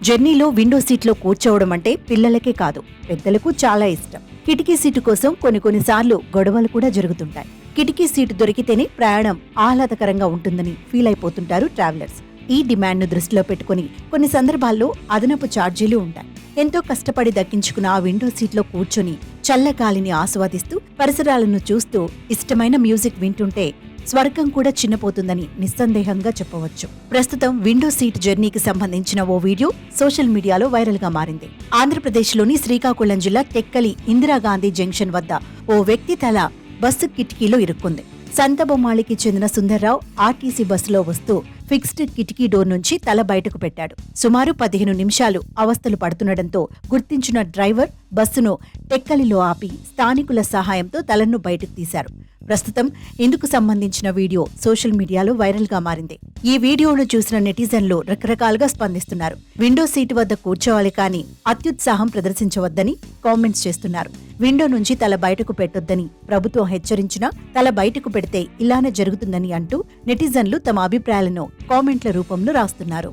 జర్నీలో విండో సీట్లో కూర్చోవడం అంటే పిల్లలకే కాదు పెద్దలకు చాలా ఇష్టం. కిటికీ సీటు కోసం కొన్నిసార్లు గొడవలు కూడా జరుగుతుంటాయి. కిటికీ సీటు దొరికితేనే ప్రయాణం ఆహ్లాదకరంగా ఉంటుందని ఫీల్ అయిపోతుంటారు ట్రావెలర్స్. ఈ డిమాండ్ను దృష్టిలో పెట్టుకుని కొన్ని సందర్భాల్లో అదనపు ఛార్జీలు ఉంటాయి. ఎంతో కష్టపడి దక్కించుకున్న ఆ విండో సీట్లో కూర్చొని చల్లగాలిని ఆస్వాదిస్తూ పరిసరాలను చూస్తూ ఇష్టమైన మ్యూజిక్ వింటుంటే స్వర్గం కూడా చిన్నపోతుందని నిస్సందేహంగా చెప్పవచ్చు. ప్రస్తుతం విండో సీట్ జర్నీకి సంబంధించిన ఓ వీడియో సోషల్ మీడియాలో వైరల్ గా మారింది. ఆంధ్రప్రదేశ్లోని శ్రీకాకుళం జిల్లా టెక్కలి ఇందిరాగాంధీ జంక్షన్ వద్ద ఓ వ్యక్తి తల బస్సు కిటికీలో ఇరుక్కుంది. సంతబొమ్మాళికి చెందిన సుందర్రావు ఆర్టీసీ బస్సులో వస్తూ ఫిక్స్డ్ కిటికీ డోర్ నుంచి తల బయటకు పెట్టాడు. సుమారు 15 నిమిషాలు అవస్థలు పడుతుండటంతో గుర్తించిన డ్రైవర్ బస్సును టెక్కలిలో ఆపి స్థానికుల సహాయంతో తలను బయటకు తీశారు. ప్రస్తుతం ఇందుకు సంబంధించిన వీడియో సోషల్ మీడియాలో వైరల్ గా మారింది. ఈ వీడియోను చూసిన నెటిజన్లు రకరకాలుగా స్పందిస్తున్నారు. విండో సీటు వద్ద కూర్చోవాలి కానీ అత్యుత్సాహం ప్రదర్శించవద్దని కామెంట్స్ చేస్తున్నారు. విండో నుంచి తల బయటకు పెట్టొద్దని ప్రభుత్వం హెచ్చరించినా తల బయటకు పెడితే ఇలానే జరుగుతుందని అంటూ నెటిజన్లు తమ అభిప్రాయాలను కామెంట్ల రూపంలో రాస్తున్నారు.